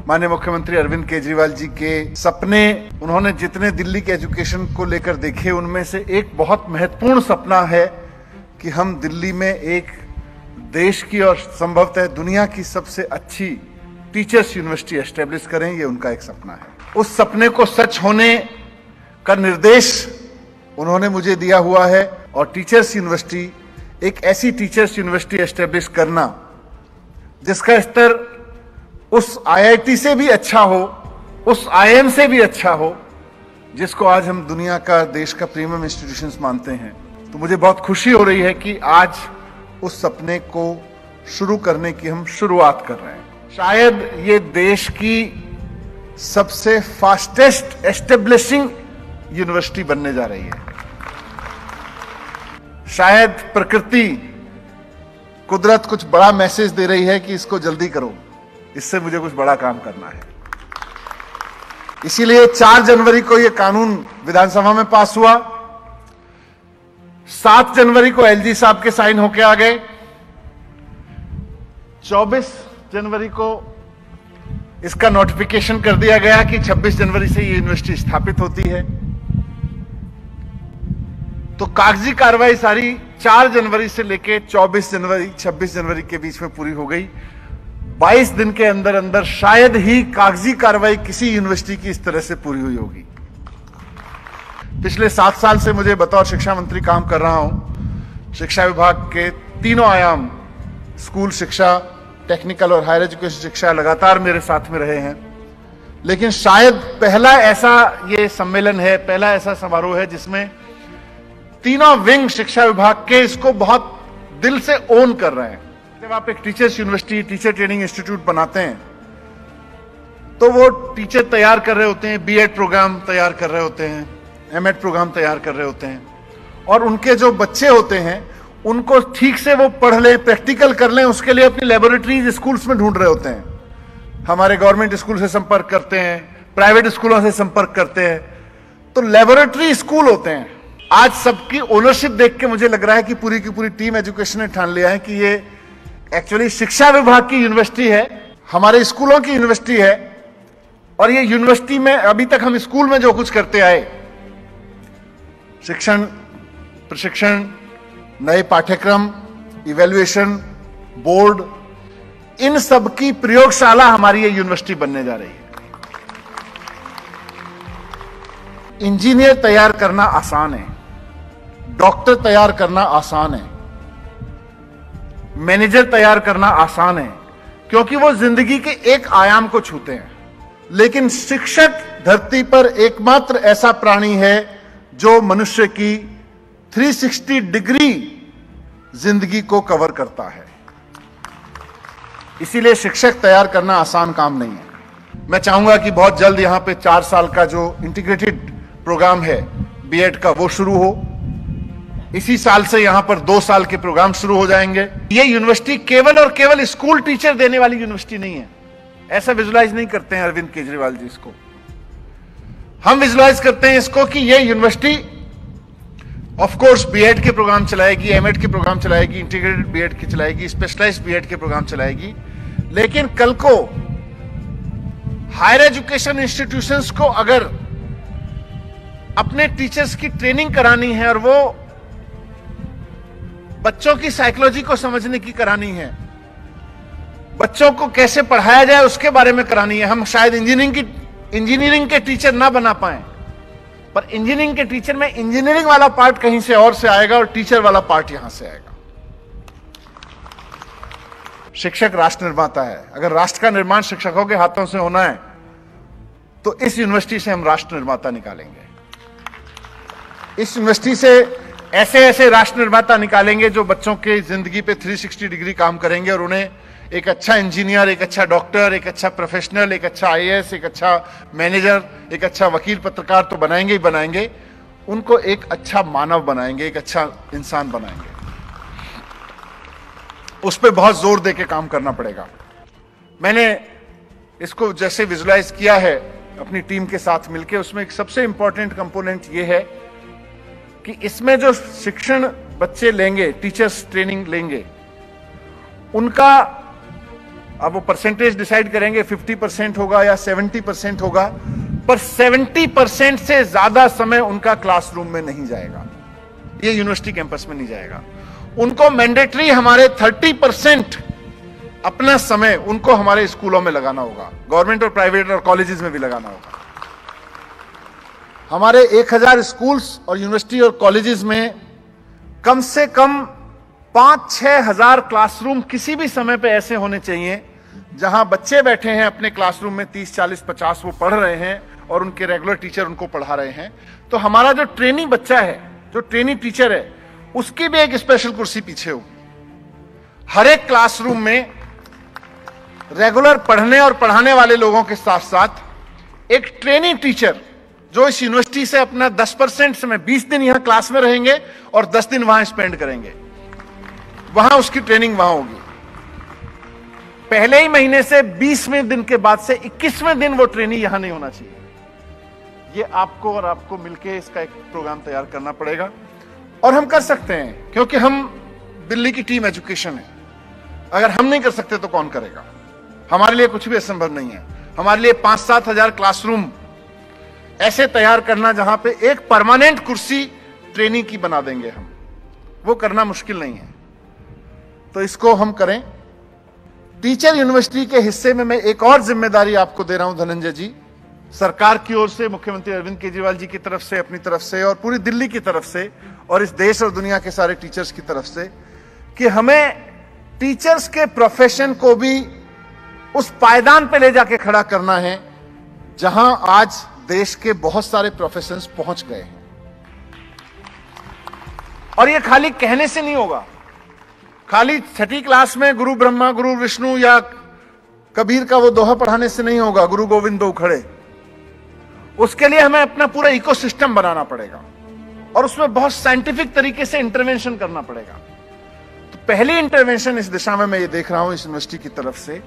माननीय मुख्यमंत्री अरविंद केजरीवाल जी के सपने, उन्होंने जितने दिल्ली के एजुकेशन को लेकर देखे, उनमें से एक बहुत महत्वपूर्ण सपना है कि हम दिल्ली में एक देश की और संभवतः दुनिया की सबसे अच्छी टीचर्स यूनिवर्सिटी एस्टेब्लिश करें। ये उनका एक सपना है। उस सपने को सच होने का निर्देश उन्होंने मुझे दिया हुआ है और टीचर्स यूनिवर्सिटी, एक ऐसी टीचर्स यूनिवर्सिटी एस्टेब्लिश करना जिसका स्तर उस आईआईटी से भी अच्छा हो, उस आईएम से भी अच्छा हो, जिसको आज हम दुनिया का, देश का प्रीमियम इंस्टीट्यूशंस मानते हैं। तो मुझे बहुत खुशी हो रही है कि आज उस सपने को शुरू करने की हम शुरुआत कर रहे हैं। शायद ये देश की सबसे फास्टेस्ट एस्टेब्लिशिंग यूनिवर्सिटी बनने जा रही है। शायद प्रकृति, कुदरत कुछ बड़ा मैसेज दे रही है कि इसको जल्दी करो, इससे मुझे कुछ बड़ा काम करना है। इसीलिए 4 जनवरी को यह कानून विधानसभा में पास हुआ। 7 जनवरी को एलजी साहब के साइन होके आ गए। 24 जनवरी को इसका नोटिफिकेशन कर दिया गया कि 26 जनवरी से ये यूनिवर्सिटी स्थापित होती है। तो कागजी कार्रवाई सारी 4 जनवरी से लेके 26 जनवरी के बीच में पूरी हो गई। 22 दिन के अंदर अंदर शायद ही कागजी कार्रवाई किसी यूनिवर्सिटी की इस तरह से पूरी हुई होगी। पिछले 7 साल से मुझे बतौर शिक्षा मंत्री काम कर रहा हूं। शिक्षा विभाग के तीनों आयाम, स्कूल शिक्षा, टेक्निकल और हायर एजुकेशन शिक्षा, लगातार मेरे साथ में रहे हैं। लेकिन शायद पहला ऐसा ये सम्मेलन है, पहला ऐसा समारोह है जिसमें तीनों विंग शिक्षा विभाग के इसको बहुत दिल से ओन कर रहे हैं। जब आप एक teachers university, teacher training institute बनाते हैं तो वो टीचर तैयार कर रहे होते हैं, बीएड प्रोग्राम तैयार कर रहे होते हैं, एमएड प्रोग्राम तैयार कर रहे होते हैं, और उनके जो बच्चे होते हैं उनको ठीक से वो पढ़ लें, प्रैक्टिकल कर लें, उसके लिए अपनी लेबोरेटरीज स्कूल्स में ढूंढ रहे होते हैं। हमारे गवर्नमेंट स्कूल से संपर्क करते हैं, प्राइवेट स्कूलों से संपर्क करते हैं, तो लेबोरेटरी स्कूल होते हैं। आज सबकी ओनरशिप देख के मुझे लग रहा है कि पूरी की पूरी टीम एजुकेशन ने ठान लिया है कि ये एक्चुअली शिक्षा विभाग की यूनिवर्सिटी है, हमारे स्कूलों की यूनिवर्सिटी है। और ये यूनिवर्सिटी में अभी तक हम स्कूल में जो कुछ करते आए, शिक्षण, प्रशिक्षण, नए पाठ्यक्रम, इवैल्यूएशन, बोर्ड, इन सब की प्रयोगशाला हमारी ये यूनिवर्सिटी बनने जा रही है। इंजीनियर तैयार करना आसान है, डॉक्टर तैयार करना आसान है, मैनेजर तैयार करना आसान है, क्योंकि वो जिंदगी के एक आयाम को छूते हैं। लेकिन शिक्षक धरती पर एकमात्र ऐसा प्राणी है जो मनुष्य की 360 डिग्री जिंदगी को कवर करता है। इसीलिए शिक्षक तैयार करना आसान काम नहीं है। मैं चाहूंगा कि बहुत जल्द यहां पे 4 साल का जो इंटीग्रेटेड प्रोग्राम है बीएड का, वो शुरू हो। इसी साल से यहां पर 2 साल के प्रोग्राम शुरू हो जाएंगे। ये यूनिवर्सिटी केवल और केवल स्कूल टीचर देने वाली यूनिवर्सिटी नहीं है। ऐसा विजुलाइज नहीं करते हैं अरविंद केजरीवाल जी इसको। हम विजुलाइज करते हैं इसको कि ये यूनिवर्सिटी ऑफ कोर्स बीएड के प्रोग्राम चलाएगी, एमएड के प्रोग्राम चलाएगी, इंटीग्रेटेड बीएड के चलाएगी, स्पेशलाइज्ड बीएड के प्रोग्राम चलाएगी। लेकिन कल को हायर एजुकेशन इंस्टीट्यूशंस को अगर अपने टीचर्स की ट्रेनिंग करानी है और वो बच्चों की साइकोलॉजी को समझने की करानी है, बच्चों को कैसे पढ़ाया जाए उसके बारे में करानी है। हम शायद इंजीनियरिंग के टीचर ना बना पाए, पर इंजीनियरिंग के टीचर में इंजीनियरिंग वाला पार्ट कहीं से और से आएगा और टीचर वाला पार्ट यहां से आएगा। शिक्षक राष्ट्र निर्माता है। अगर राष्ट्र का निर्माण शिक्षकों के हाथों से होना है तो इस यूनिवर्सिटी से हम राष्ट्र निर्माता निकालेंगे। इस यूनिवर्सिटी से ऐसे ऐसे राष्ट्र निर्माता निकालेंगे जो बच्चों के जिंदगी पे 360 डिग्री काम करेंगे और उन्हें एक अच्छा इंजीनियर, एक अच्छा डॉक्टर, एक अच्छा प्रोफेशनल, एक अच्छा आईएएस, एक अच्छा मैनेजर, एक अच्छा वकील, पत्रकार तो बनाएंगे ही बनाएंगे, उनको एक अच्छा मानव बनाएंगे, एक अच्छा इंसान बनाएंगे। उस पर बहुत जोर देके काम करना पड़ेगा। मैंने इसको जैसे विजुलाइज किया है अपनी टीम के साथ मिलकर, उसमें एक सबसे इंपॉर्टेंट कंपोनेंट ये है कि इसमें जो शिक्षण बच्चे लेंगे, टीचर्स ट्रेनिंग लेंगे, उनका अब वो परसेंटेज डिसाइड करेंगे 50% होगा या 70% होगा, पर 70% से ज्यादा समय उनका क्लासरूम में नहीं जाएगा, ये यूनिवर्सिटी कैंपस में नहीं जाएगा। उनको मैंडेटरी हमारे 30% अपना समय उनको हमारे स्कूलों में लगाना होगा, गवर्नमेंट और प्राइवेट और कॉलेजेस में भी लगाना होगा। हमारे 1000 स्कूल्स और यूनिवर्सिटी और कॉलेजेस में कम से कम 5-6 हजार क्लासरूम किसी भी समय पे ऐसे होने चाहिए जहां बच्चे बैठे हैं अपने क्लासरूम में 30, 40, 50 वो पढ़ रहे हैं और उनके रेगुलर टीचर उनको पढ़ा रहे हैं। तो हमारा जो ट्रेनी बच्चा है, जो ट्रेनी टीचर है, उसकी भी एक स्पेशल कुर्सी पीछे होगी। हर एक क्लासरूम में रेगुलर पढ़ने और पढ़ाने वाले लोगों के साथ साथ एक ट्रेनी टीचर जो इस यूनिवर्सिटी से अपना 10% समय 20 दिन यहां क्लास में रहेंगे और 10 दिन वहां स्पेंड करेंगे, वहां उसकी ट्रेनिंग वहां होगी। पहले ही महीने से 20वें दिन के बाद से 21वें दिन वो ट्रेनिंग यहां नहीं होना चाहिए। ये आपको और आपको मिलकर इसका एक प्रोग्राम तैयार करना पड़ेगा और हम कर सकते हैं, क्योंकि हम दिल्ली की टीम एजुकेशन है। अगर हम नहीं कर सकते तो कौन करेगा? हमारे लिए कुछ भी असंभव नहीं है। हमारे लिए 5-7 हजार क्लासरूम ऐसे तैयार करना जहां पे एक परमानेंट कुर्सी ट्रेनिंग की बना देंगे हम, वो करना मुश्किल नहीं है। तो इसको हम करें। टीचर यूनिवर्सिटी के हिस्से में मैं एक और जिम्मेदारी आपको दे रहा हूं धनंजय जी, सरकार की ओर से, मुख्यमंत्री अरविंद केजरीवाल जी की तरफ से, अपनी तरफ से और पूरी दिल्ली की तरफ से और इस देश और दुनिया के सारे टीचर्स की तरफ से, कि हमें टीचर्स के प्रोफेशन को भी उस पायदान पे ले जाके खड़ा करना है जहां आज देश के बहुत सारे प्रोफेशंस पहुंच गए हैं। और ये खाली कहने से नहीं होगा, खाली छठी क्लास में गुरु ब्रह्मा गुरु विष्णु या कबीर का वो दोहा पढ़ाने से नहीं होगा, गुरु गोविंद दो खड़े। उसके लिए हमें अपना पूरा इकोसिस्टम बनाना पड़ेगा और उसमें बहुत साइंटिफिक तरीके से इंटरवेंशन करना पड़ेगा। तो पहली इंटरवेंशन इस दिशा में मैं ये देख रहा हूं इस यूनिवर्सिटी की तरफ से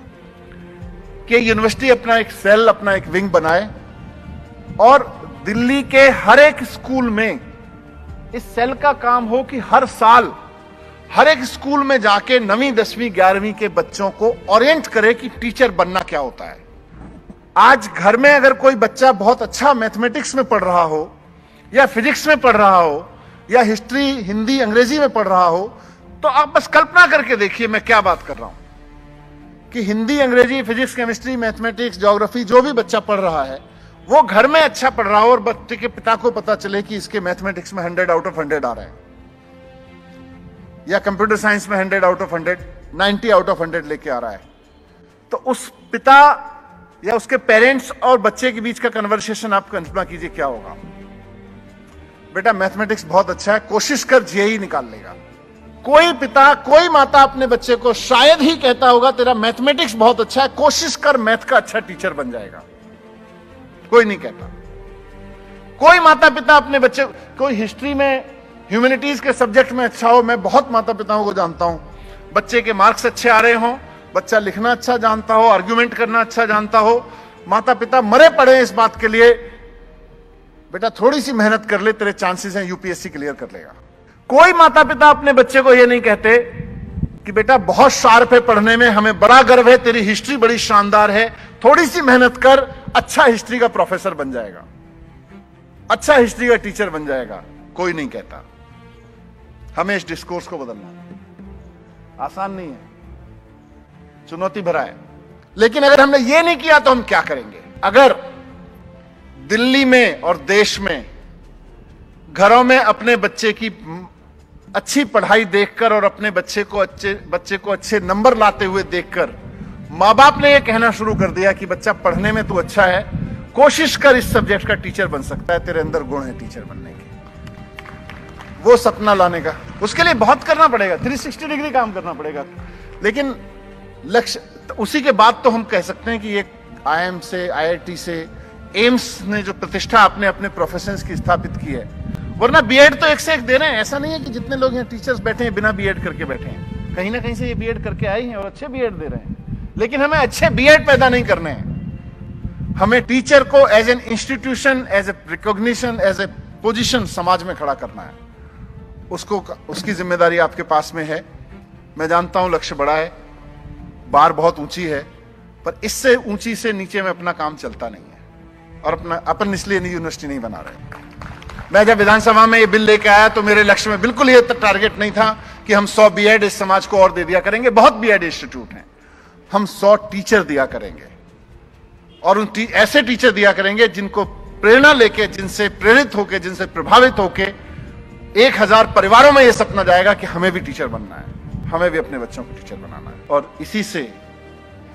कि यूनिवर्सिटी अपना एक सेल, अपना एक विंग बनाए और दिल्ली के हर एक स्कूल में इस सेल का काम हो कि हर साल हर एक स्कूल में जाके 9वीं, 10वीं, 11वीं के बच्चों को ओरिएंट करे कि टीचर बनना क्या होता है। आज घर में अगर कोई बच्चा बहुत अच्छा मैथमेटिक्स में पढ़ रहा हो या फिजिक्स में पढ़ रहा हो या हिस्ट्री, हिंदी, अंग्रेजी में पढ़ रहा हो, तो आप बस कल्पना करके देखिए मैं क्या बात कर रहा हूं कि हिंदी, अंग्रेजी, फिजिक्स, केमिस्ट्री, मैथमेटिक्स, ज्योग्राफी जो भी बच्चा पढ़ रहा है वो घर में अच्छा पढ़ रहा हो और बच्चे के पिता को पता चले कि इसके मैथमेटिक्स में 100 आउट ऑफ 100 आ रहे हैं या कंप्यूटर साइंस में 100 आउट ऑफ 100, 90 आउट ऑफ 100 लेके आ रहा है, तो उस पिता या उसके पेरेंट्स और बच्चे के बीच का कन्वर्सेशन आप कल्पना कीजिए क्या होगा। बेटा मैथमेटिक्स बहुत अच्छा है, कोशिश कर जेईई निकाल लेगा। कोई पिता, कोई माता अपने बच्चे को शायद ही कहता होगा तेरा मैथमेटिक्स बहुत अच्छा है, कोशिश कर मैथ का अच्छा टीचर बन जाएगा। कोई नहीं कहता। कोई माता पिता अपने बच्चे, कोई हिस्ट्री में, ह्यूमैनिटीज के सब्जेक्ट में अच्छा हो, मैं बहुत माता पिताओं को जानता हूं, बच्चे के मार्क्स अच्छे आ रहे हों, बच्चा लिखना अच्छा जानता हो, आर्ग्यूमेंट करना अच्छा जानता हो, माता पिता मरे पड़े इस बात के लिए बेटा थोड़ी सी मेहनत कर ले, तेरे चांसेस हैं यूपीएससी क्लियर कर लेगा। कोई माता पिता अपने बच्चे को यह नहीं कहते कि बेटा बहुत शार्प है पढ़ने में, हमें बड़ा गर्व है, तेरी हिस्ट्री बड़ी शानदार है, थोड़ी सी मेहनत कर, अच्छा हिस्ट्री का प्रोफेसर बन जाएगा, अच्छा हिस्ट्री का टीचर बन जाएगा। कोई नहीं कहता। हमें इस डिस्कोर्स को बदलना आसान नहीं है, चुनौती भरा है। लेकिन अगर हमने ये नहीं किया तो हम क्या करेंगे? अगर दिल्ली में और देश में घरों में अपने बच्चे की अच्छी पढ़ाई देखकर और अपने बच्चे को अच्छे नंबर लाते हुए देखकर मां बाप ने यह कहना शुरू कर दिया कि बच्चा पढ़ने में तू अच्छा है, कोशिश कर इस सब्जेक्ट का टीचर बन सकता है, तेरे अंदर गुण है टीचर बनने के, वो सपना लाने का, उसके लिए बहुत करना पड़ेगा, 360 डिग्री काम करना पड़ेगा। लेकिन लक्ष्य उसी के बाद तो हम कह सकते हैं कि ये आईआईएम से, आईआईटी से, एम्स ने जो प्रतिष्ठा आपने अपने प्रोफेशंस की स्थापित की है, वरना बीएड तो एक से एक दे रहे हैं। ऐसा नहीं है कि जितने लोग यहाँ टीचर्स बैठे हैं बिना बीएड करके बैठे हैं, कहीं ना कहीं से ये बीएड करके आए हैं और अच्छे बीएड दे रहे हैं। लेकिन हमें अच्छे बीएड पैदा नहीं करने हैं, हमें टीचर को as an institution, as a recognition, as a position समाज में खड़ा करना है। उसकी जिम्मेदारी आपके पास में है। मैं जानता हूं लक्ष्य बड़ा है, बार बहुत ऊंची है, पर इससे ऊंची से नीचे में अपना काम चलता नहीं है और अपन इसलिए यूनिवर्सिटी नहीं बना रहे। मैं जब विधानसभा में ये बिल लेके आया तो मेरे लक्ष्य में बिल्कुल ये टारगेट नहीं था कि हम 100 बीएड इस समाज को और दे दिया करेंगे। बहुत बीएड इंस्टीट्यूट हैं, हम 100 टीचर दिया करेंगे और उन ऐसे टीचर दिया करेंगे जिनको प्रेरणा लेके, जिनसे प्रेरित होके, जिनसे प्रभावित होके 1000 परिवारों में यह सपना जाएगा कि हमें भी टीचर बनना है, हमें भी अपने बच्चों को टीचर बनाना है। और इसी से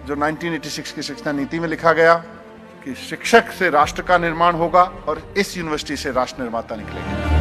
जो 1986 की शिक्षा नीति में लिखा गया कि शिक्षक से राष्ट्र का निर्माण होगा और इस यूनिवर्सिटी से राष्ट्र निर्माता निकलेंगे।